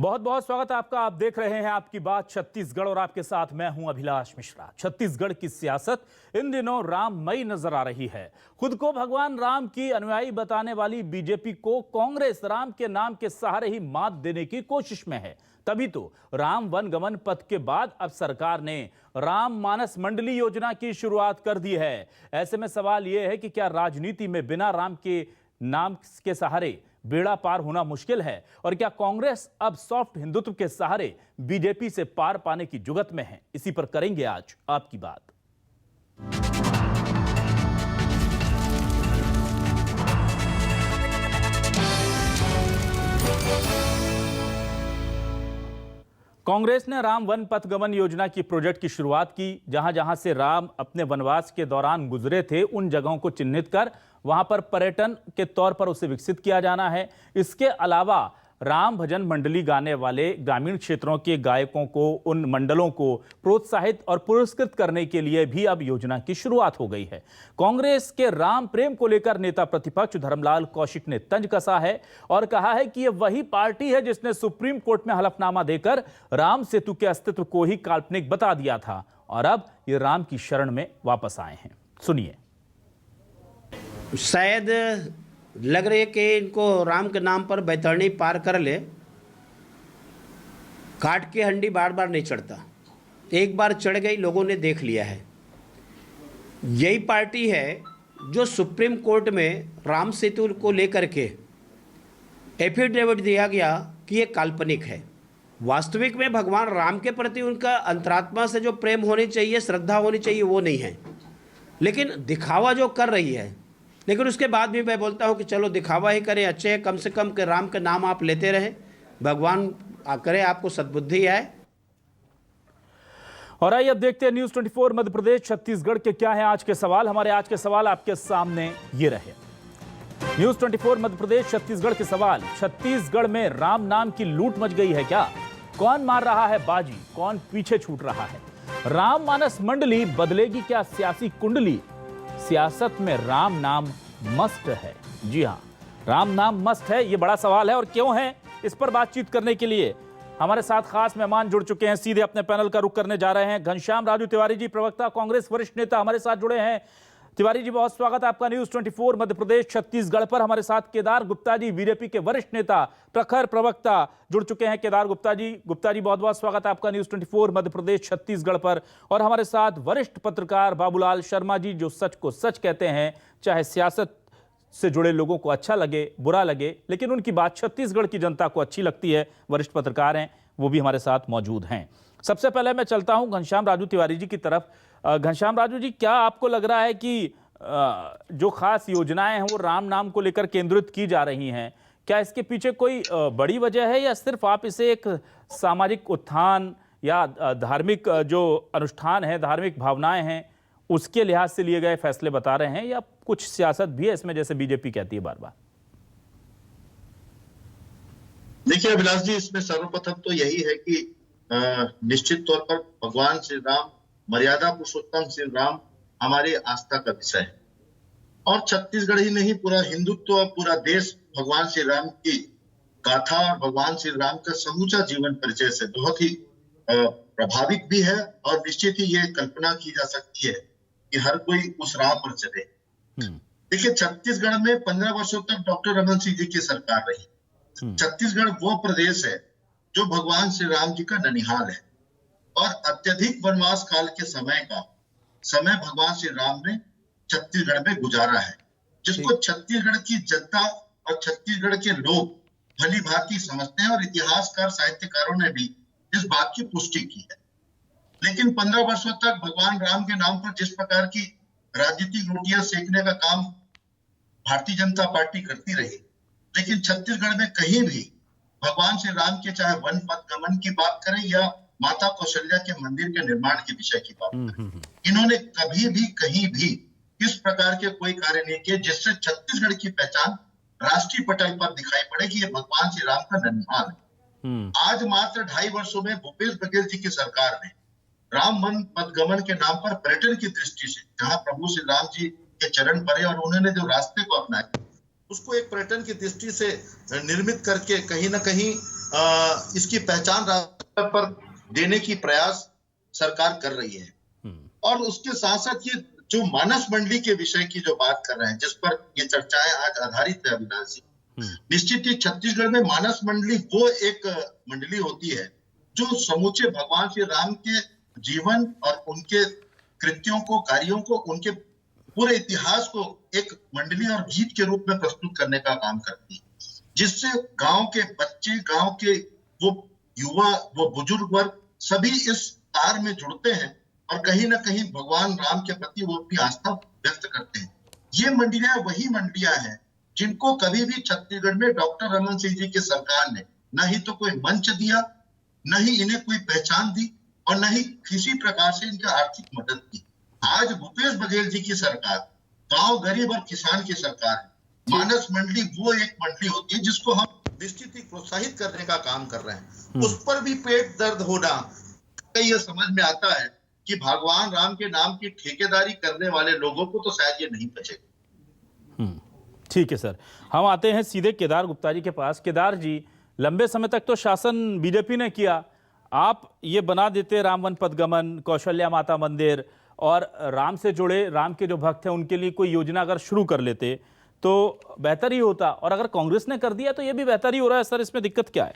बहुत बहुत स्वागत है आपका। आप देख रहे हैं आपकी बात छत्तीसगढ़ और आपके साथ मैं हूं अभिलाष मिश्रा। छत्तीसगढ़ की सियासत इन दिनों राममयी नजर आ रही है। खुद को भगवान राम की अनुयायी बताने वाली बीजेपी को कांग्रेस राम के नाम के सहारे ही मात देने की कोशिश में है। तभी तो राम वन गमन पथ के बाद अब सरकार ने राम मानस मंडली योजना की शुरुआत कर दी है। ऐसे में सवाल यह है कि क्या राजनीति में बिना राम के नाम के सहारे बेड़ा पार होना मुश्किल है, और क्या कांग्रेस अब सॉफ्ट हिंदुत्व के सहारे बीजेपी से पार पाने की जुगत में है? इसी पर करेंगे आज आपकी बात। कांग्रेस ने राम वन पथ गमन योजना की प्रोजेक्ट की शुरुआत की। जहां जहां से राम अपने वनवास के दौरान गुजरे थे, उन जगहों को चिन्हित कर वहां पर पर्यटन के तौर पर उसे विकसित किया जाना है। इसके अलावा राम भजन मंडली गाने वाले ग्रामीण क्षेत्रों के गायकों को, उन मंडलों को प्रोत्साहित और पुरस्कृत करने के लिए भी अब योजना की शुरुआत हो गई है। कांग्रेस के राम प्रेम को लेकर नेता प्रतिपक्ष धर्मलाल कौशिक ने तंज कसा है और कहा है कि यह वही पार्टी है जिसने सुप्रीम कोर्ट में हलफनामा देकर राम सेतु के अस्तित्व को ही काल्पनिक बता दिया था, और अब ये राम की शरण में वापस आए हैं। सुनिए। शायद लग रही है कि इनको राम के नाम पर बैतरणी पार कर ले। काट की हंडी बार बार नहीं चढ़ता, एक बार चढ़ गई, लोगों ने देख लिया है। यही पार्टी है जो सुप्रीम कोर्ट में राम सेतु को लेकर के एफिडेविट दिया गया कि ये काल्पनिक है। वास्तविक में भगवान राम के प्रति उनका अंतरात्मा से जो प्रेम होनी चाहिए, श्रद्धा होनी चाहिए, वो नहीं है। लेकिन दिखावा जो कर रही है, लेकिन उसके बाद भी मैं बोलता हूं कि चलो दिखावा ही करें, अच्छे है, कम से कम के राम का नाम आप लेते रहे। भगवान करे आपको सद्बुद्धि आए। और आइए अब देखते हैं न्यूज़ 24 मध्य प्रदेश छत्तीसगढ़ के क्या है आज के सवाल। हमारे आज के सवाल आपके सामने ये रहे। न्यूज़ 24 मध्य प्रदेश छत्तीसगढ़ के सवाल: छत्तीसगढ़ में राम नाम की लूट मच गई है क्या? कौन मार रहा है बाजी, कौन पीछे छूट रहा है? राम मानस मंडली बदलेगी क्या सियासी कुंडली? सियासत में राम नाम मस्ट है। जी हां, राम नाम मस्ट है, यह बड़ा सवाल है। और क्यों है, इस पर बातचीत करने के लिए हमारे साथ खास मेहमान जुड़ चुके हैं। सीधे अपने पैनल का रुख करने जा रहे हैं घनश्याम राजू तिवारी जी, प्रवक्ता कांग्रेस, वरिष्ठ नेता, हमारे साथ जुड़े हैं। तिवारी जी, बहुत स्वागत है आपका न्यूज़ 24 मध्य प्रदेश छत्तीसगढ़ पर। हमारे साथ केदार गुप्ता जी, बीजेपी के वरिष्ठ नेता, प्रखर प्रवक्ता जुड़ चुके हैं। केदार गुप्ता जी, बहुत बहुत स्वागत है आपका न्यूज़ 24 मध्य प्रदेश छत्तीसगढ़ पर। और हमारे साथ वरिष्ठ पत्रकार बाबूलाल शर्मा जी, जो सच को सच कहते हैं, चाहे सियासत से जुड़े लोगों को अच्छा लगे, बुरा लगे, लेकिन उनकी बात छत्तीसगढ़ की जनता को अच्छी लगती है। वरिष्ठ पत्रकार हैं, वो भी हमारे साथ मौजूद हैं। सबसे पहले मैं चलता हूं घनश्याम राजू तिवारी जी की तरफ। घनश्याम राजू जी, क्या आपको लग रहा है कि जो खास योजनाएं हैं वो राम नाम को लेकर केंद्रित की जा रही हैं, क्या इसके पीछे कोई बड़ी वजह है, या सिर्फ आप इसे एक सामाजिक उत्थान या धार्मिक जो अनुष्ठान है, धार्मिक भावनाएं हैं, उसके लिहाज से लिए गए फैसले बता रहे हैं, या कुछ सियासत भी है इसमें, जैसे बीजेपी कहती है बार बार? देखिए अभिलाष जी, इसमें सर्वप्रथम तो यही है कि निश्चित तौर पर भगवान श्री राम, मर्यादा पुरुषोत्तम श्री राम हमारी आस्था का विषय है। और छत्तीसगढ़ ही नहीं, पूरा हिंदुत्व, पूरा देश भगवान श्री राम की गाथा और भगवान श्री राम का समूचा जीवन परिचय से बहुत ही प्रभावित भी है। और निश्चित ही ये कल्पना की जा सकती है कि हर कोई उस राह पर चले। देखिए, छत्तीसगढ़ में 15 वर्षों तक डॉक्टर रमन सिंह जी की सरकार रही। छत्तीसगढ़ वो प्रदेश है जो भगवान श्री राम जी का ननिहाल है, और अत्यधिक वनवास काल के समय भगवान श्री राम ने छत्तीसगढ़ में गुजारा है, जिसको छत्तीसगढ़ की जनता और छत्तीसगढ़ के लोग भली भांति समझते हैं। और इतिहासकार, साहित्यकारों ने भी इस बात की पुष्टि की है। लेकिन 15 वर्षों तक भगवान राम के नाम पर जिस प्रकार की राजनीतिक रोटियां सेकने का काम भारतीय जनता पार्टी करती रही, लेकिन छत्तीसगढ़ में कहीं भी भगवान श्री राम के, चाहे वन पथ गमन की बात करें या माता कौशल्या के मंदिर के निर्माण के विषय की बात करें, इन्होंने कभी भी कहीं भी इस प्रकार के कोई कार्य नहीं किए जिससे छत्तीसगढ़ की पहचान राष्ट्रीय पटल पर दिखाई पड़े कि ये भगवान श्री राम का ननिहाल है। आज मात्र 2.5 वर्षों में भूपेश बघेल जी की सरकार ने राम वन पथ गमन के नाम पर पर्यटन की दृष्टि से, जहां प्रभु श्री राम जी के चरण पड़े और उन्होंने जो रास्ते को अपनाया, उसको एक पर्यटन की दृष्टि से निर्मित करके कहीं ना कहीं इसकी पहचान राष्ट्र पर देने की प्रयास सरकार कर रही है। और उसके साथ साथ ये जो मानस मंडली के विषय की जो बात कर रहे हैं, जिस पर ये चर्चाएं आज आधारित है अविनाश जी, निश्चित ही छत्तीसगढ़ में मानस मंडली वो एक मंडली होती है जो समूचे भगवान श्री राम के जीवन और उनके कृत्यों को, कार्यों को, उनके पूरे इतिहास को एक मंडली और गीत के रूप में प्रस्तुत करने का काम करती है, जिससे गांव के बच्चे, गांव के वो युवा, वो बुजुर्ग वर्ग सभी इस तार में जुड़ते हैं और कहीं ना कहीं भगवान राम के प्रति वो अपनी आस्था व्यक्त करते हैं। ये मंडलियां वही मंडलियां हैं जिनको कभी भी छत्तीसगढ़ में डॉक्टर रमन सिंह जी की सरकार ने न ही तो कोई मंच दिया, न ही इन्हें कोई पहचान दी और न ही किसी प्रकार से इनका आर्थिक मदद की। आज भूपेश बघेल जी की सरकार गांव गरीब और किसान की सरकार है। मानस मंडली वो एक मंडली होती है जिसको हम निश्चित ही प्रोत्साहित करने का काम कर रहे हैं। उस पर भी पेट दर्द होना, ये समझ में आता है कि भगवान राम के नाम की ठेकेदारी करने वाले लोगों को तो शायद ये नहीं बचेगा। ठीक है सर, हम आते हैं सीधे केदार गुप्ता जी के पास। केदार जी, लंबे समय तक तो शासन बीजेपी ने किया, आप ये बना देते राम वन पदगमन, कौशल्या माता मंदिर और राम से जुड़े, राम के जो भक्त हैं उनके लिए कोई योजना अगर शुरू कर लेते तो बेहतर ही होता, और अगर कांग्रेस ने कर दिया तो ये भी बेहतर ही हो रहा है। सर, इसमें दिक्कत क्या है?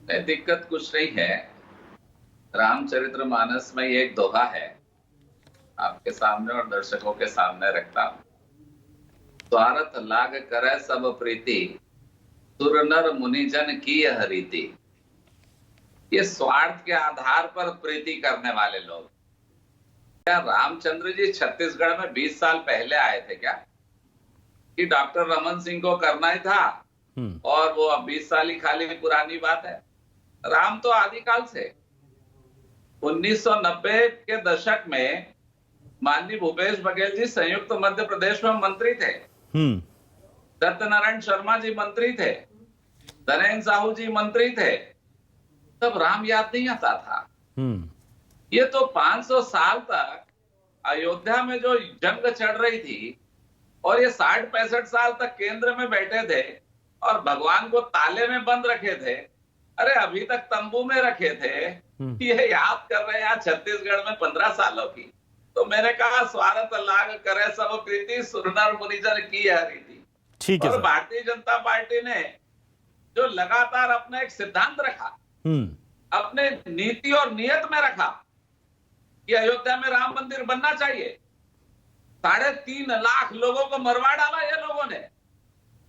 नहीं, दिक्कत कुछ नहीं है। रामचरितमानस में एक दोहा है, आपके सामने और दर्शकों के सामने रखता हूं। स्वार्थ लाग करे सब प्रीति, सुर नर मुनिजन की यह रीति। ये स्वार्थ के आधार पर प्रीति करने वाले लोग। क्या रामचंद्र जी छत्तीसगढ़ में 20 साल पहले आए थे क्या कि डॉक्टर रमन सिंह को करना ही था और वो अब 20 साल ही खाली पुरानी बात है? राम तो आदिकाल से 1990 के दशक में माननीय भूपेश बघेल जी संयुक्त मध्य प्रदेश में मंत्री थे, सत्यनारायण शर्मा जी मंत्री थे, धनेन्द्र साहू जी मंत्री थे, तब राम याद नहीं आता था। ये तो 500 साल तक अयोध्या में जो जंग चढ़ रही थी और ये 60-65 साल तक केंद्र में बैठे थे और भगवान को ताले में बंद रखे थे, अरे अभी तक तंबू में रखे थे, ये याद कर रहे हैं यहाँ छत्तीसगढ़ में 15 सालों की। तो मैंने कहा स्वार्थ लाग करे सब प्रीति, सुर नर मुनिजन की यह रीति। ठीक है। और भारतीय जनता पार्टी ने जो लगातार अपना एक सिद्धांत रखा, अपने नीति और नियत में रखा कि अयोध्या में राम मंदिर बनना चाहिए। 3.5 लाख लोगों को मरवा डाला ये लोगों ने,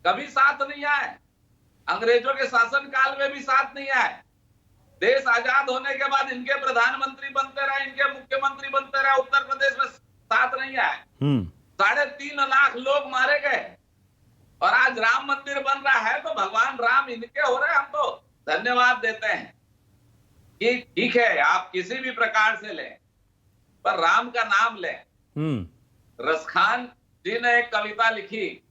कभी साथ नहीं आए। अंग्रेजों के शासन काल में भी साथ नहीं आए। देश आजाद होने के बाद इनके प्रधानमंत्री बनते रहे, इनके मुख्यमंत्री बनते रहे, उत्तर प्रदेश में साथ नहीं आए। 3.5 लाख लोग मारे गए और आज राम मंदिर बन रहा है तो भगवान राम इनके हो रहे हैं। हम तो धन्यवाद देते हैं कि ठीक है, आप किसी भी प्रकार से लें पर राम का नाम लें। रसखान जी ने एक कविता लिखी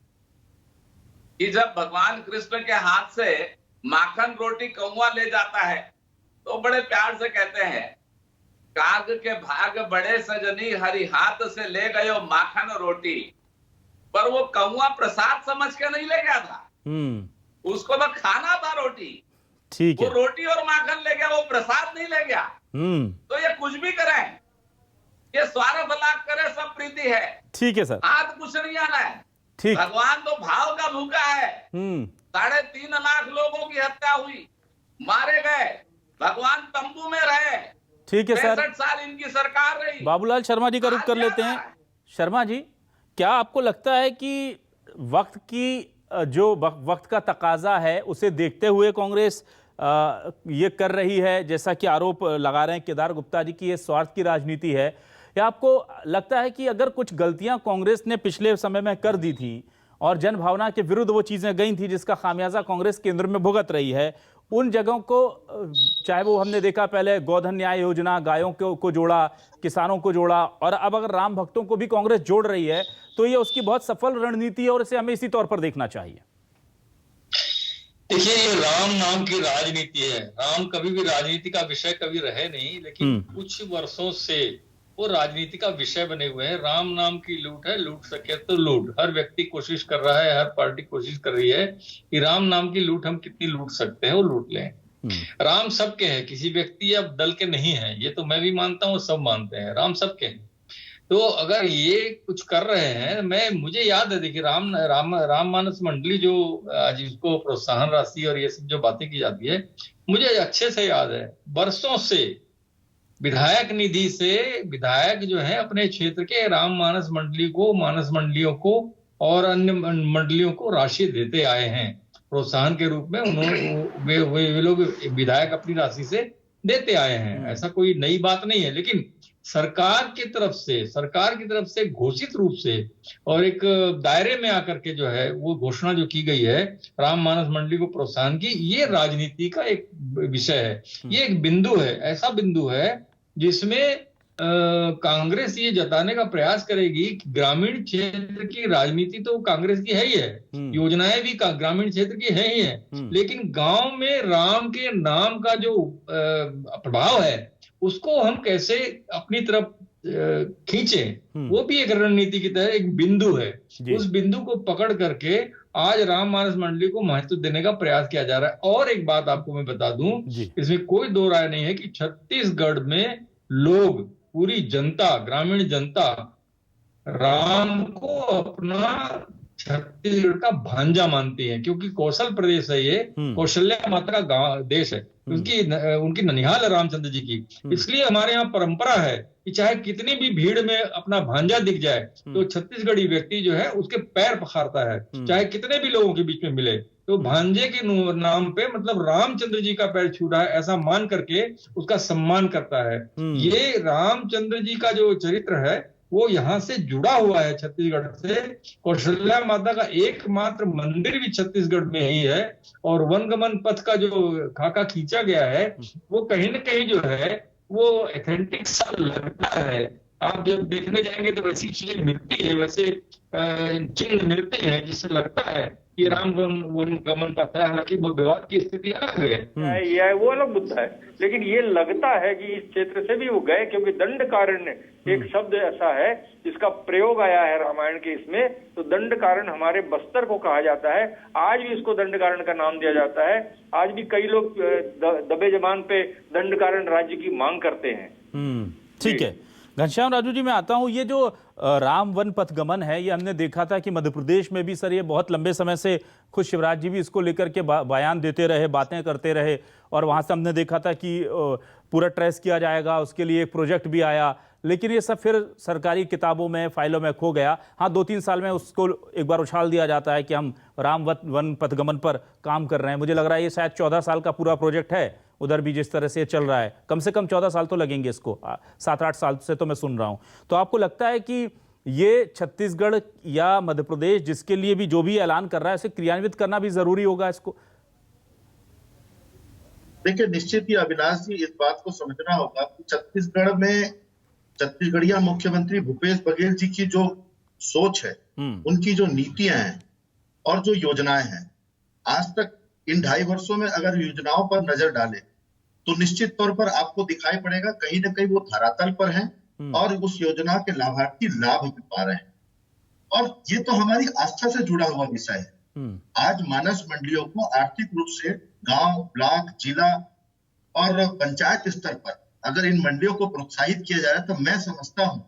कि जब भगवान कृष्ण के हाथ से माखन रोटी कौवा ले जाता है तो बड़े प्यार से कहते हैं, काग के भाग बड़े सजनी, हरि हाथ से ले गयो माखन रोटी। पर वो कौवा प्रसाद समझ के नहीं ले गया था, उसको तो खाना था रोटी। ठीक है। वो रोटी और माखन ले गया, वो प्रसाद नहीं ले गया। तो ये कुछ भी करें, ये स्वार्थ लाग करे सब प्रीति है। ठीक है सर, हाथ कुछ नहीं आना है। ठीक। भगवान तो भाव का भूखा है। 3.5 लाख लोगों की हत्या हुई, मारे गए, भगवान तंबू में रहे। ठीक है सर, 65 साल इनकी सरकार रही। बाबूलाल शर्मा जी का रुख कर लेते हैं। शर्मा जी, क्या आपको लगता है कि वक्त का तकाजा है उसे देखते हुए कांग्रेस ये कर रही है, जैसा कि आरोप लगा रहे हैं केदार गुप्ता जी की ये स्वार्थ की राजनीति है, या आपको लगता है कि अगर कुछ गलतियां कांग्रेस ने पिछले समय में कर दी थी और जनभावना के विरुद्ध वो चीजें गई थी जिसका खामियाजा कांग्रेस केंद्र में भुगत रही है, उन जगहों को, चाहे वो हमने देखा पहले गोधन न्याय योजना, गायों को जोड़ा, किसानों को जोड़ा, और अब अगर राम भक्तों को भी कांग्रेस जोड़ रही है तो ये उसकी बहुत सफल रणनीति है और इसे हमें इसी तौर पर देखना चाहिए। देखिए, ये राम नाम की राजनीति है। राम कभी भी राजनीति का विषय कभी रहे नहीं, लेकिन कुछ वर्षों से वो राजनीति का विषय बने हुए हैं। राम नाम की लूट है, लूट सके तो लूट। हर व्यक्ति कोशिश कर रहा है, हर पार्टी कोशिश कर रही है कि राम नाम की लूट हम कितनी लूट सकते हैं वो लूट लें। राम सबके हैं, किसी व्यक्ति या दल के नहीं है, ये तो मैं भी मानता हूँ, सब मानते हैं। राम सबके हैं। तो अगर ये कुछ कर रहे हैं, मुझे याद है, देखिए राम मानस मंडली जो आज इसको प्रोत्साहन राशि और ये सब जो बातें की जाती है, मुझे अच्छे से याद है। बरसों से विधायक निधि से विधायक जो है अपने क्षेत्र के राम मानस मंडलियों को और अन्य मंडलियों को राशि देते आए हैं प्रोत्साहन के रूप में। उन्होंने वे लोग विधायक अपनी राशि से देते आए हैं। ऐसा कोई नई बात नहीं है। लेकिन सरकार की तरफ से घोषित रूप से और एक दायरे में आकर के जो है वो घोषणा जो की गई है राम मानस मंडली को प्रोत्साहन की, ये राजनीति का एक विषय है। ये एक बिंदु है, ऐसा बिंदु है जिसमें कांग्रेस ये जताने का प्रयास करेगी कि ग्रामीण क्षेत्र की राजनीति तो कांग्रेस की है ही है, योजनाएं भी ग्रामीण क्षेत्र की है ही है, लेकिन गांव में राम के नाम का जो प्रभाव है उसको हम कैसे अपनी तरफ खींचे, वो भी एक रणनीति की तरह एक बिंदु है। उस बिंदु को पकड़ करके आज राम मानस मंडली को महत्व देने का प्रयास किया जा रहा है। और एक बात आपको मैं बता दूं, इसमें कोई दो राय नहीं है कि छत्तीसगढ़ में लोग, पूरी जनता, ग्रामीण जनता राम को अपना छत्तीसगढ़ का भांजा मानती है, क्योंकि कौशल प्रदेश है ये, कौशल्या माता का देश है, उनकी ननिहाल है रामचंद्र जी की। इसलिए हमारे यहाँ परंपरा है कि चाहे कितनी भी भीड़ में अपना भांजा दिख जाए तो छत्तीसगढ़ी व्यक्ति जो है उसके पैर पखारता है, चाहे कितने भी लोगों के बीच में मिले तो भांजे के नाम पे मतलब रामचंद्र जी का पैर छू रहा है ऐसा मान करके उसका सम्मान करता है। ये रामचंद्र जी का जो चरित्र है वो यहाँ से जुड़ा हुआ है छत्तीसगढ़ से। कौशल्या माता का एकमात्र मंदिर भी छत्तीसगढ़ में ही है और वनगमन पथ का जो खाका खींचा गया है वो कहीं न कहीं जो है वो ऑथेंटिक सा लगता है। आप जब देखने जाएंगे तो वैसी चीजें मिलती है, वैसे चिन्ह मिलते हैं जिससे लगता है कि राम वनगमन पथ है। हालांकि वो विवाद की स्थिति अलग है, यह वो अलग मुद्दा है, लेकिन ये लगता है कि इस क्षेत्र से भी वो गए, क्योंकि दंडकारण्य एक शब्द ऐसा है जिसका प्रयोग आया है रामायण के इसमें। तो दंडकारण्य हमारे बस्तर को कहा जाता है, आज भी इसको दंडकारण्य का नाम दिया जाता है। आज भी कई लोग दबे जबान पे दंडकारण्य राज्य की मांग करते हैं। ठीक है घनश्याम राजू जी, मैं आता हूं। ये जो राम वन पथ गमन है, ये हमने देखा था कि मध्य प्रदेश में भी सर ये बहुत लंबे समय से खुद शिवराज जी भी इसको लेकर के बयान देते रहे, बातें करते रहे, और वहां से हमने देखा था कि पूरा ट्रेस किया जाएगा, उसके लिए एक प्रोजेक्ट भी आया, लेकिन ये सब फिर सरकारी किताबों में, फाइलों में खो गया। हाँ, 2-3 साल में उसको एक बार उछाल दिया जाता है कि हम राम वन पथ गमन पर काम कर रहे हैं। मुझे लग रहा है ये शायद 14 साल का पूरा प्रोजेक्ट है, उधर भी जिस तरह से चल रहा है, कम से कम 14 साल तो लगेंगे इसको, 7-8 साल से तो मैं सुन रहा हूं। तो आपको लगता है कि ये छत्तीसगढ़ या मध्य प्रदेश जिसके लिए भी जो भी ऐलान कर रहा है उसे क्रियान्वित करना भी जरूरी होगा इसको? देखिए, निश्चित ही अविनाश जी इस बात को समझना होगा कि छत्तीसगढ़ में छत्तीसगढ़िया मुख्यमंत्री भूपेश बघेल जी की जो सोच है, उनकी जो नीतियां हैं और जो योजनाएं हैं, आज तक इन 2.5 वर्षों में अगर योजनाओं पर नजर डालें तो निश्चित तौर पर आपको दिखाई पड़ेगा कहीं ना कहीं वो धरातल पर हैं और उस योजना के लाभार्थी लाभ भी पा रहे हैं। और ये तो हमारी आस्था से जुड़ा हुआ विषय है। आज मानस मंडलियों को आर्थिक रूप से गांव, ब्लॉक, जिला और पंचायत स्तर पर अगर इन मंडियों को प्रोत्साहित किया जा रहा है तो मैं समझता हूं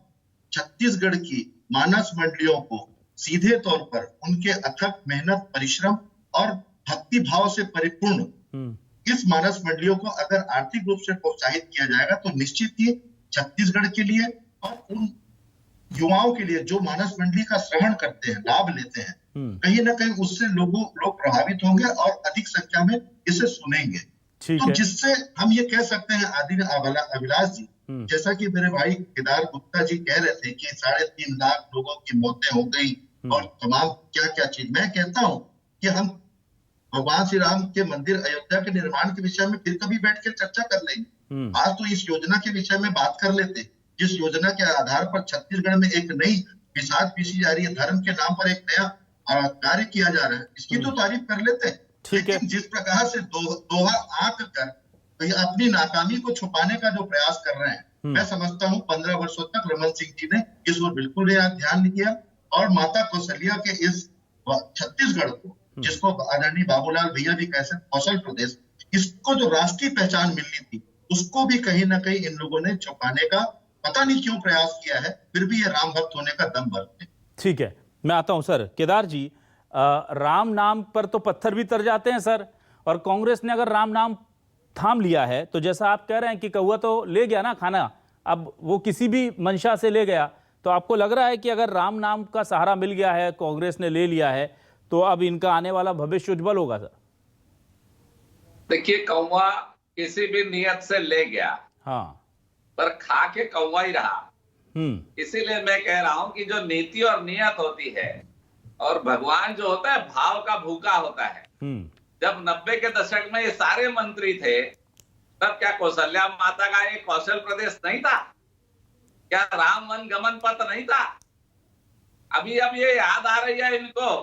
छत्तीसगढ़ की मानस मंडलियों को सीधे तौर पर उनके अथक मेहनत, परिश्रम और भक्ति भाव से परिपूर्ण इस मानस मंडलियों को अगर आर्थिक रूप से प्रोत्साहित किया जाएगा तो निश्चित ही छत्तीसगढ़ के लिए और उन युवाओं के लिए जो मानस मंडली का श्रवण करते हैं, लाभ लेते हैं, कहीं ना कहीं उससे लोग प्रभावित होंगे और अधिक संख्या में इसे सुनेंगे। तो जिससे हम ये कह सकते हैं अभिलाष जी, जैसा कि मेरे भाई केदार गुप्ता जी कह रहे थे कि 3.5 लाख लोगों की मौतें हो गई और तमाम क्या क्या चीज, मैं कहता हूं कि हम भगवान श्री राम के मंदिर अयोध्या के निर्माण के विषय में फिर कभी बैठ कर चर्चा कर लेंगे। आज तो इस योजना के विषय में बात कर लेते, जिस योजना के आधार पर छत्तीसगढ़ में एक नई विसाध पीसी जा रही है, धर्म के नाम पर एक नया कार्य किया जा रहा है, इसकी तो तारीफ कर लेते हैं। लेकिन जिस प्रकार से दोहा आंक कर अपनी नाकामी को छुपाने का जो प्रयास कर रहे हैं मैं समझता हूँ 15 वर्षों तक रमन सिंह जी ने इस ओर बिल्कुल ध्यान नहीं दिया, और माता कौशल्या के इस छत्तीसगढ़ को, जिसको आदरणीय बाबूलाल भैया भी कह सकते कौशल प्रदेश, इसको जो राष्ट्रीय पहचान मिलनी थी उसको भी कहीं ना कहीं इन लोगों ने छुपाने का पता नहीं क्यों प्रयास किया है, फिर भी ये राम भक्त होने का दम भरते। ठीक है, मैं आता हूं सर। केदार जी, राम नाम पर तो पत्थर भी तर जाते हैं सर, और कांग्रेस ने अगर राम नाम थाम लिया है तो जैसा आप कह रहे हैं कि कौवा तो ले गया ना खाना, अब वो किसी भी मंशा से ले गया, तो आपको लग रहा है कि अगर राम नाम का सहारा मिल गया है, कांग्रेस ने ले लिया है, तो अब इनका आने वाला भविष्य उज्जवल होगा सर? देखिए, कौवा किसी भी नियत से ले गया, हाँ, पर खा के कौवा ही रहा। इसीलिए मैं कह रहा हूं कि जो नीति और नियत होती है, और भगवान जो होता है भाव का भूखा होता है। जब 90 के दशक में ये सारे मंत्री थे, तब क्या कौशल्या माता का एक कौशल प्रदेश नहीं था? क्या राम वन गमन पथ नहीं था? अभी अब ये याद आ रही है इनको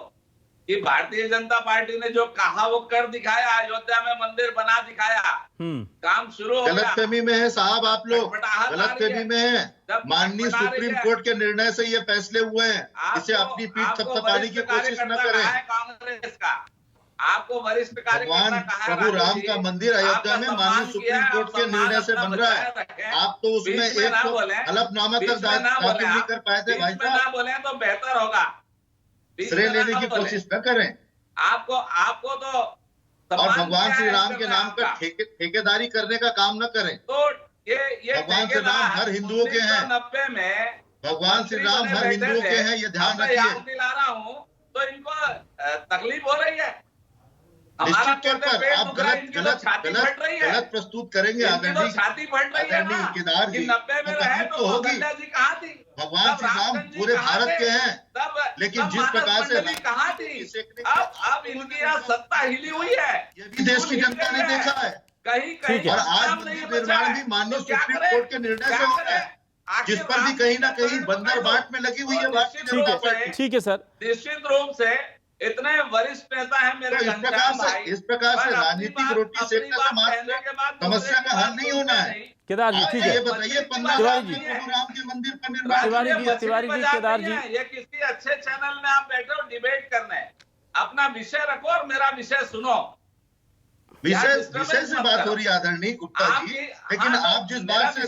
कि भारतीय जनता पार्टी ने जो कहा वो कर दिखाया, अयोध्या में मंदिर बना दिखाया, काम शुरू हो गया। गलतफहमी में है साहब, आप लोग गलतफहमी में है। माननीय सुप्रीम कोर्ट के निर्णय से ये फैसले हुए हैं, इसे अपनी पीठ थपथपाने की कोशिश न करें। कांग्रेस का आपको वरिष्ठ भगवान प्रभु राम का मंदिर अयोध्या में माननीय सुप्रीम कोर्ट के निर्णय से बन रहा है, आप तो उसमें एक हलफनामा तक दाखिल नहीं कर पाए थे भाई साहब। ना बोले तो बेहतर होगा, श्रेय लेने की कोशिश न करें। आपको तो और भगवान श्री राम के नाम पर ठेकेदारी करने का काम न करें। तो ये भगवान श्री राम हर हिंदुओं के हैं, 90 में भगवान श्री राम हर हिंदुओं के हैं, ये ध्यान रखिए। याद दिला रहा हूँ, तो इनको तकलीफ हो रही है। निश्चित तौर पर आप गलत प्रस्तुत करेंगे आदरणीय छाती फट रही है ना, केदार जी, 90 में रहे तो होगी। जी कहाँ थी? भगवान श्री राम पूरे भारत के हैं, लेकिन जिस प्रकार से कहाँ थी? अब इनकी यहाँ सत्ता हिली हुई है, ये भी देश की जनता ने देखा है। कहीं और आज निर्माण भी माननीय सुप्रीम कोर्ट के निर्णय से हो रहा है, जिस पर भी कहीं ना कहीं बंदर बाट में लगी हुई है भारतीय जनता पार्टी। ठीक है सर, निश्चित रूप से इतने वरिष्ठ नेता है मेरे इस प्रकार से राजनीतिक रोटी सेकने से मात्र समस्या का हल नहीं होना है। केदार जी, ठीक है, ये बताइए 15 राम के मंदिर का निर्माण। तिवारी जी, केदार जी, ये किसी अच्छे चैनल में आप बैठे हो डिबेट करने, अपना विषय रखो और मेरा विषय सुनो। विषय से बात हो रही है आदरणीय गुप्ता जी, लेकिन आप जिस बात से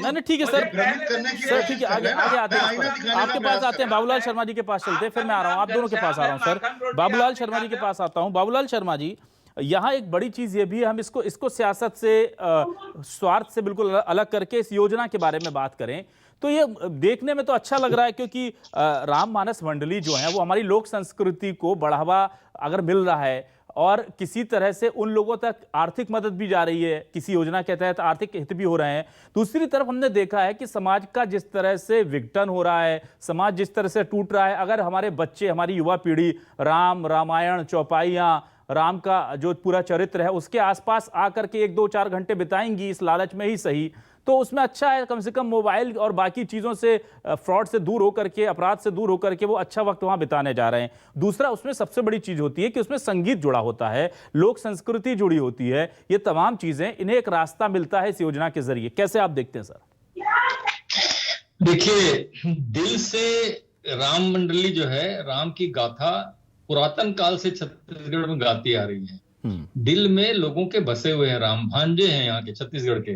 नहीं ठीक है सर, भ्रमित करने की सर ठीक है, आगे आते हैं, आपके पास आते हैं। बाबूलाल शर्मा जी के पास चलते हैं, फिर मैं आ रहा हूँ, आप दोनों के पास आ रहा हूँ सर। बाबूलाल शर्मा जी के पास आता हूँ। बाबूलाल शर्मा जी, यहाँ एक बड़ी चीज ये भी है, हम इसको सियासत से, स्वार्थ से बिल्कुल अलग करके इस योजना के बारे में बात करें तो ये देखने में तो अच्छा लग रहा है, क्योंकि राम मानस मंडली जो है वो हमारी लोक संस्कृति को बढ़ावा अगर मिल रहा है और किसी तरह से उन लोगों तक आर्थिक मदद भी जा रही है, किसी योजना के तहत आर्थिक हित भी हो रहे हैं। दूसरी तरफ हमने देखा है कि समाज का जिस तरह से विघटन हो रहा है, समाज जिस तरह से टूट रहा है, अगर हमारे बच्चे, हमारी युवा पीढ़ी रामायण, चौपाइयाँ, राम का जो पूरा चरित्र है उसके आसपास आकर के 1-2-4 घंटे बिताएंगी, इस लालच में ही सही, तो उसमें अच्छा है कम से कम मोबाइल और बाकी चीज़ों से, फ्रॉड से दूर होकर के, अपराध से दूर होकर के वो अच्छा वक्त वहाँ बिताने जा रहे हैं। दूसरा, उसमें सबसे बड़ी चीज़ होती है कि उसमें संगीत जुड़ा होता है, लोक संस्कृति जुड़ी होती है, ये तमाम चीज़ें, इन्हें एक रास्ता मिलता है इस योजना के जरिए। कैसे आप देखते हैं सर? देखिए, दिल से राम मंडली जो है, राम की गाथा पुरातन काल से छत्तीसगढ़ में गाती आ रही है। दिल में लोगों के बसे हुए हैं राम, भांजे हैं यहाँ के छत्तीसगढ़ के।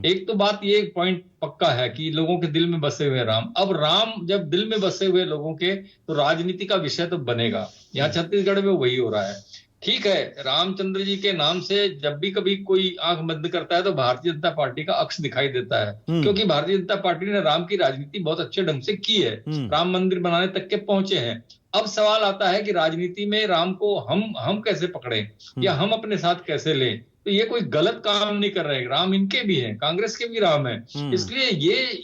एक तो बात ये पॉइंट पक्का है कि लोगों के दिल में बसे हुए राम। अब राम जब दिल में बसे हुए लोगों के, तो राजनीति का विषय तो बनेगा। यहाँ छत्तीसगढ़ में वही हो रहा है। ठीक है, रामचंद्र जी के नाम से जब भी कभी कोई आंख बंद करता है तो भारतीय जनता पार्टी का अक्स दिखाई देता है, क्योंकि भारतीय जनता पार्टी ने राम की राजनीति बहुत अच्छे ढंग से की है, राम मंदिर बनाने तक के पहुंचे हैं। अब सवाल आता है कि राजनीति में राम को हम कैसे पकड़ें या हम अपने साथ कैसे लें। तो ये कोई गलत काम नहीं कर रहे हैं, राम इनके भी हैं, कांग्रेस के भी राम है। इसलिए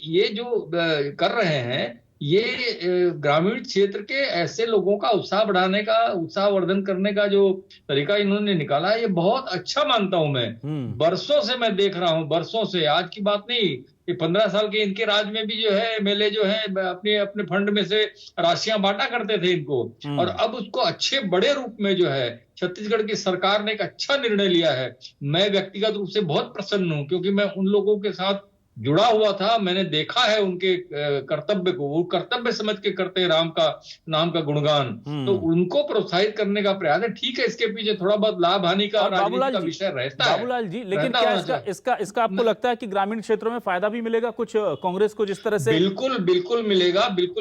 ये जो कर रहे हैं, ये ग्रामीण क्षेत्र के ऐसे लोगों का उत्साह बढ़ाने का, उत्साहवर्धन करने का जो तरीका इन्होंने निकाला है, ये बहुत अच्छा मानता हूं मैं। बरसों से मैं देख रहा हूं, बरसों से, आज की बात नहीं, ये 15 साल के इनके राज में भी जो है एमएलए जो है अपने फंड में से राशियां बांटा करते थे इनको, और अब उसको अच्छे बड़े रूप में जो है छत्तीसगढ़ की सरकार ने एक अच्छा निर्णय लिया है। मैं व्यक्तिगत रूप से बहुत प्रसन्न हूं, क्योंकि मैं उन लोगों के साथ जुड़ा हुआ था, मैंने देखा है उनके कर्तव्य को, वो कर्तव्य समझ के करते हैं राम का नाम का गुणगान, तो उनको प्रोत्साहित करने का प्रयास है। ठीक है, इसके पीछे थोड़ा बहुत लाभ हानि का राजनीति का विषय रहता है बाबूलाल जी, लेकिन क्या इसका आपको लगता है कि ग्रामीण क्षेत्रों में फायदा भी मिलेगा कुछ कांग्रेस को, जिस तरह से? बिल्कुल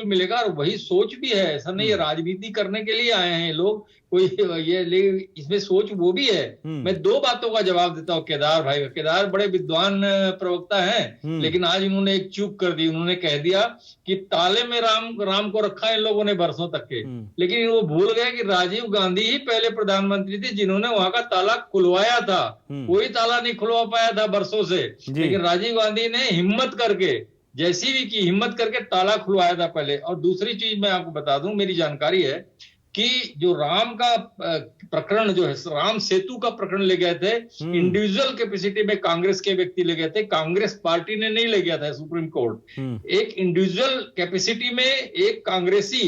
मिलेगा और वही सोच भी है। ऐसा नहीं है राजनीति करने के लिए आए हैं लोग, कोई ये इसमें सोच वो भी है। मैं दो बातों का जवाब देता हूँ केदार भाई का। केदार बड़े विद्वान प्रवक्ता हैं, लेकिन आज इन्होंने एक चूक कर दी। उन्होंने कह दिया कि ताले में राम को रखा इन लोगों ने बरसों तक के, लेकिन वो भूल गए कि राजीव गांधी ही पहले प्रधानमंत्री थे जिन्होंने वहां का ताला खुलवाया था। कोई ताला नहीं खुलवा पाया था बरसों से, लेकिन राजीव गांधी ने हिम्मत करके, जैसी भी की हिम्मत करके ताला खुलवाया था पहले। और दूसरी चीज मैं आपको बता दूं, मेरी जानकारी है कि जो राम का प्रकरण जो है, राम सेतु का प्रकरण ले गए थे, इंडिविजुअल कैपेसिटी में कांग्रेस के व्यक्ति ले गए थे, कांग्रेस पार्टी ने नहीं ले गया था सुप्रीम कोर्ट। एक इंडिविजुअल कैपेसिटी में एक कांग्रेसी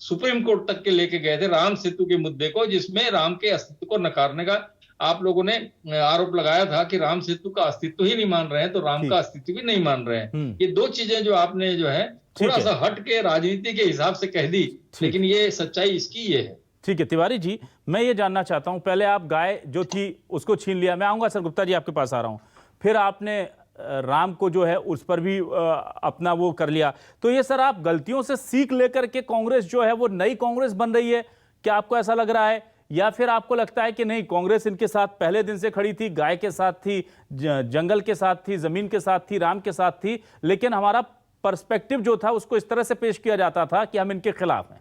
सुप्रीम कोर्ट तक के लेके गए थे राम सेतु के मुद्दे को, जिसमें राम के अस्तित्व को नकारने का आप लोगों ने आरोप लगाया था कि राम सेतु का अस्तित्व ही नहीं मान रहे हैं, तो राम का अस्तित्व भी नहीं मान रहे हैं। ये दो चीजें जो आपने जो है थोड़ा सा हट के राजनीति के हिसाब से कह दी, लेकिन ये सच्चाई इसकी ये है। ठीक है तिवारी जी, मैं ये जानना चाहता हूं, पहले आप गाय जो थी उसको छीन लिया, मैं आऊंगा सर गुप्ता जी आपके पास आ रहा हूं, फिर आपने राम को जो है उस पर भी अपना वो कर लिया, तो ये सर आप गलतियों से सीख लेकर के कांग्रेस जो है वो नई कांग्रेस बन रही है, क्या आपको ऐसा लग रहा है? या फिर आपको लगता है कि नहीं, कांग्रेस इनके साथ पहले दिन से खड़ी थी, गाय के साथ थी, जंगल के साथ थी, जमीन के साथ थी, राम के साथ थी, लेकिन हमारा पर्सपेक्टिव जो था उसको इस तरह से पेश किया जाता था कि हम इनके खिलाफ हैं?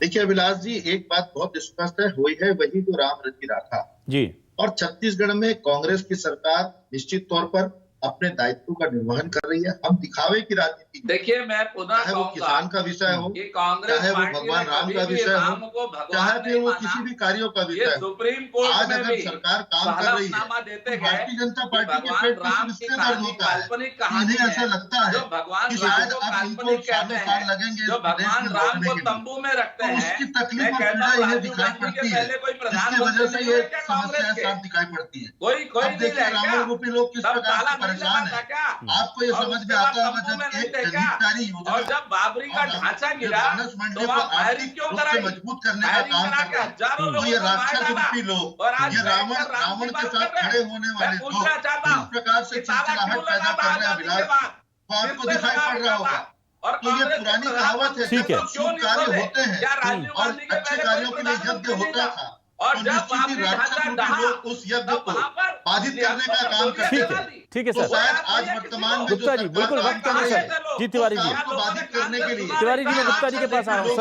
देखिए अभिलाष जी, एक बात बहुत स्पष्ट है, हुई है वही जो राम रची राखा जी। और छत्तीसगढ़ में कांग्रेस की सरकार निश्चित तौर पर अपने दायित्व का निर्वहन कर रही है। हम दिखावे की राजनीति, देखिए मैं पुनः चाहे वो किसान का विषय हो, चाहे वो भगवान राम का विषय हो, चाहे फिर वो किसी भी कार्यों का विषय हो, सुप्रीम कोर्ट आज में अगर सरकार काम कर रही है तो भारतीय जनता पार्टी के पेट में इसलिए दर्द होता है, इन्हें ऐसा लगता है कि शायद अब इनको सालों साल लगेंगे भगवान राम को तंबू में रखते हैं, उसकी तकलीफ और पीड़ा इन्हें दिखाई पड़ती है, जिसकी वजह से ये समस्या साफ दिखाई पड़ती है। अब देखिए रावण रूपी लोग किस प्रकार से परेशान है, आपको ये समझ में आता होगा जब एक जनहितकारी योजना और जब बाबरी का ढांचा गिरा तो वहाँ फायरिंग क्यों कराई, मजबूत करने का काम कर रहा है, तो ये राक्षस रूपी लोग, ये रावण के साथ खड़े होने वाले लोग इस प्रकार से चिड़चिड़ाहट पैदा कर रहे हैं अभिलाष, तो आपको दिखाई पड़ रहा होगा। तो ये पुरानी कहावत है, जब शुभ कार्य होते हैं और अच्छे कार्यों के लिए यज्ञ होता था, और जब लोग उस यज्ञ को बाधित करने का काम करते थे। ठीक है सर, तो शायद आज वर्तमान में गुप्ता जी बिल्कुल वक्त कम है सर जी। तिवारी जी, बाधित करने के लिए तिवारी जी मैं गुप्ता जी के पास आ रहा हूँ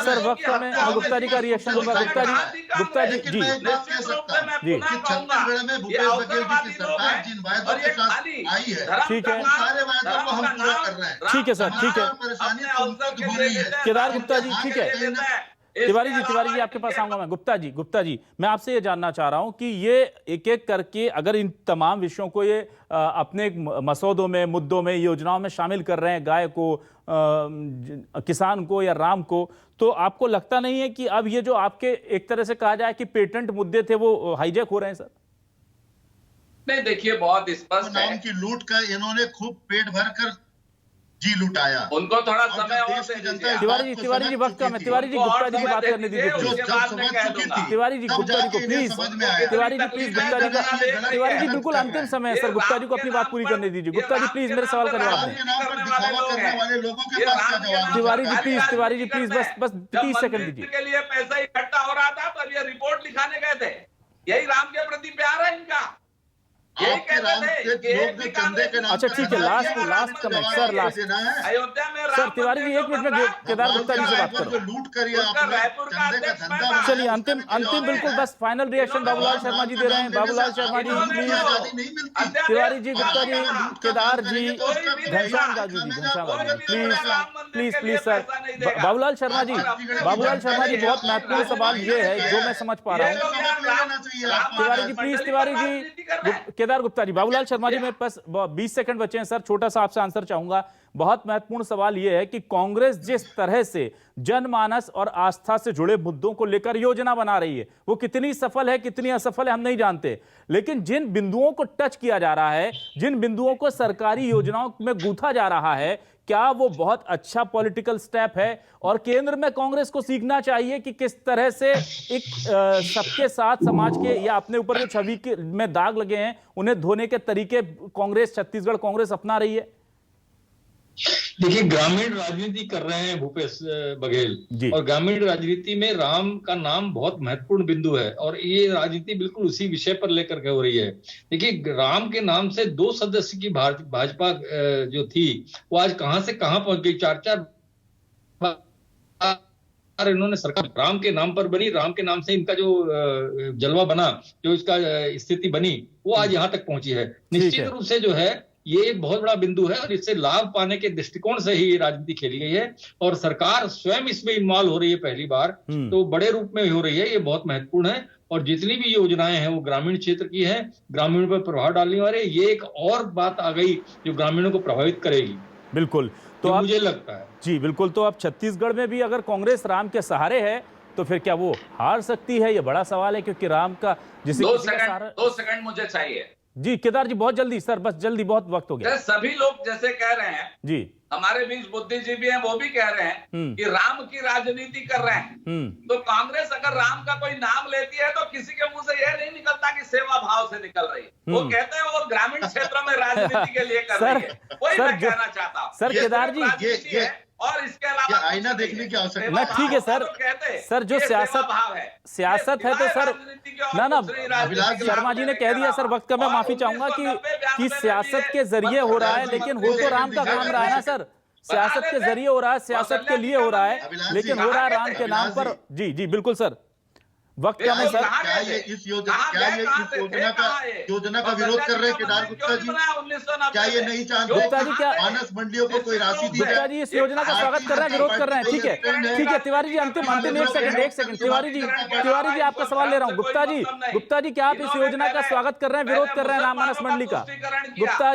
सर वक्त कम है, गुप्ता जी का रिएक्शन होगा। गुप्ता जी जी छत्तीसगढ़ में भूपेश बघेल जी की सरकार जिन वायदों के साथ आई है, ठीक है, सारे वायदों को हम पूरा कर रहे हैं। ठीक है सर, ठीक है, परेशानी हो रही है। केदार गुप्ता जी, ठीक है, तिवारी जी आपके पास आऊंगा मैं। गुप्ता जी मैं आपसे ये जानना चाह रहा हूं कि ये एक एक करके अगर इन तमाम विषयों को ये अपने मसौदों में, मुद्दों में, योजनाओं में शामिल कर रहे हैं, गाय को, किसान को या राम को, तो आपको लगता नहीं है कि अब ये जो आपके एक तरह से कहा जाए कि पेटेंट मुद्दे थे वो हाईजैक हो रहे हैं सर? नहीं देखिए, बहुत स्पष्ट है, नाम की लूट का इन्होंने खूब पेट भरकर जी लुटाया, उनको थोड़ा समय और दे दीजिए। तिवारी जी वक्त कम है, तिवारी जी गुप्ता जी की बात करने दीजिए, तिवारी जी गुप्ता जी को प्लीज, तिवारी जी प्लीज, गुप्ता जी का, तिवारी जी बिल्कुल अंतिम समय है सर, गुप्ता जी को अपनी बात पूरी करने दीजिए। गुप्ता जी प्लीज मेरे सवाल का जवाब दें। तिवारी जी प्लीज बस 30 सेकंड दीजिए। के लिए पैसा इकट्ठा हो रहा था तब ये रिपोर्ट लिखाने गए थे, यही राम के प्रति प्यार है इनका, यही कहते थे। अच्छा ठीक है, last comment sir, last Ayodhya में सर, तिवारी जी 1 मिनट में केदार गुप्ता जी से बात करो। लूट करी आपने, चलिए अंतिम बिल्कुल बस फाइनल रिएक्शन बाबूलाल शर्मा जी दे रहे हैं। Babulal Sharma ji please, Tiwari ji, Gupta ji, Kedar ji, Ghanshyam Gaju ji, please sir. Babulal Sharma ji बहुत महत्वपूर्ण सवाल ये है जो मैं समझ पा रहा हूँ। तिवारी जी प्लीज, तिवारी जी, केदार गुप्ता जी, बाबूलाल शर्मा जी में बस 20 सेकंड बचे हैं सर, छोटा सा आपसे आंसर चाहूंगा। बहुत महत्वपूर्ण सवाल यह है कि कांग्रेस जिस तरह से जनमानस और आस्था से जुड़े मुद्दों को लेकर योजना बना रही है, वो कितनी सफल है कितनी असफल है हम नहीं जानते, लेकिन जिन बिंदुओं को टच किया जा रहा है, जिन बिंदुओं को सरकारी योजनाओं में गूंथा जा रहा है, क्या वो बहुत अच्छा पॉलिटिकल स्टेप है? और केंद्र में कांग्रेस को सीखना चाहिए कि किस तरह से एक सबके साथ समाज के या अपने ऊपर जो छवि के में दाग लगे हैं उन्हें धोने के तरीके कांग्रेस, छत्तीसगढ़ कांग्रेस अपना रही है। देखिए, ग्रामीण राजनीति कर रहे हैं भूपेश बघेल, और ग्रामीण राजनीति में राम का नाम बहुत महत्वपूर्ण बिंदु है, और ये राजनीति बिल्कुल उसी विषय पर लेकर के हो रही है। देखिए, राम के नाम से 2 सदस्य की भाजपा जो थी वो आज कहां से कहां पहुंच गई। 4-4 इन्होंने सरकार राम के नाम पर बनी, राम के नाम से इनका जो जलवा बना, जो इसका स्थिति बनी, वो आज यहां तक पहुंची है। निश्चित रूप से जो है ये एक बहुत बड़ा बिंदु है, और इससे लाभ पाने के दृष्टिकोण से ही राजनीति खेली गई है, और सरकार स्वयं इसमें इन्वॉल्व हो रही है पहली बार, तो बड़े रूप में हो रही है। ये बहुत महत्वपूर्ण है, और जितनी भी योजनाएं हैं वो ग्रामीण क्षेत्र की है, ग्रामीणों पर प्रभाव डालने वाले। ये एक और बात आ गई जो ग्रामीणों को प्रभावित करेगी। बिल्कुल, तो मुझे लगता है जी बिल्कुल। तो अब छत्तीसगढ़ में भी अगर कांग्रेस राम के सहारे है तो फिर क्या वो हार सकती है? ये बड़ा सवाल है, क्योंकि राम का जिसे 2 सेकंड मुझे चाहिए जी। केदार जी बहुत जल्दी सर, बस जल्दी, बहुत वक्त हो गया। सभी लोग जैसे कह रहे हैं जी, हमारे बीच बुद्धिजीवी हैं, वो भी कह रहे हैं कि राम की राजनीति कर रहे हैं। तो कांग्रेस अगर राम का कोई नाम लेती है तो किसी के मुंह से यह नहीं निकलता कि सेवा भाव से निकल रही है। वो कहते हैं वो ग्रामीण क्षेत्रों में राजनीति के लिए कर रही है। वही मैं कहना चाहता हूँ सर केदार जी, और इसके अलावा आईना देखने की आवश्यकता ठीक है सर। सर जो सियासत है तो सर ना शर्मा जी ने कह दिया सर, वक्त का मैं माफी चाहूंगा कि सियासत के जरिए हो रहा है, लेकिन हो तो राम का काम रहा है ना सर। सियासत के जरिए हो रहा है, सियासत के लिए हो रहा है, लेकिन हो रहा है राम के नाम पर। जी जी बिल्कुल सर, वक्त क्या सर। क्या ये इस योजना का विरोध कर रहे हैं केदार गुप्ता जी? क्या ये नहीं चाहते गुप्ता जी क्या मानस मंडियों को कोई राशि दी जाए? गुप्ता जी इस योजना का स्वागत कर रहे हैं, विरोध कर रहे हैं, ठीक है ठीक है। तिवारी जी अंतिम एक सेकंड तिवारी जी आपका सवाल ले रहा हूँ। गुप्ता जी क्या आप इस योजना का स्वागत कर रहे हैं, विरोध कर रहे हैं राममानस मंडली का? गुप्ता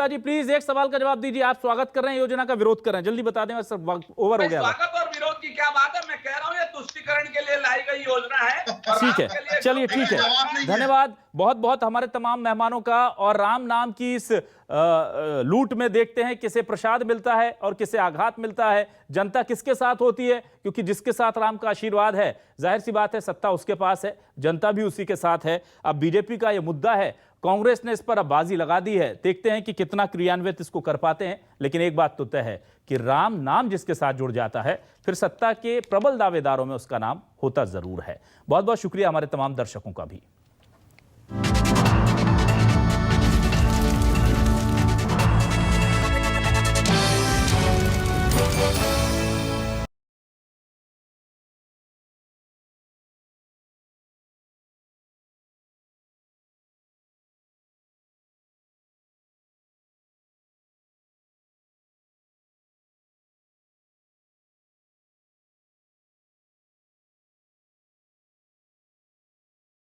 जी प्लीज एक सवाल का जवाब दीजिए। आप स्वागत कर रहे हैं योजना का, विरोध कर रहे हैं? जल्दी बता दें सर, ओवर हो गया। स्वागत और विरोध की क्या बात है? मैं कह रहा हूँ तुष्टिकरण के लिए लाई गई योजना है। ठीक है, चलिए ठीक है, धन्यवाद बहुत बहुत हमारे तमाम मेहमानों का। और राम नाम की इस लूट में देखते हैं किसे प्रसाद मिलता है और किसे आघात मिलता है, जनता किसके साथ होती है, क्योंकि जिसके साथ राम का आशीर्वाद है जाहिर सी बात है सत्ता उसके पास है, जनता भी उसी के साथ है। अब बीजेपी का यह मुद्दा है, कांग्रेस ने इस पर अब बाजी लगा दी है, देखते हैं कि कितना क्रियान्वित इसको कर पाते हैं। लेकिन एक बात तो तय है कि राम नाम जिसके साथ जुड़ जाता है फिर सत्ता के प्रबल दावेदारों में उसका नाम होता जरूर है। बहुत बहुत शुक्रिया हमारे तमाम दर्शकों का भी।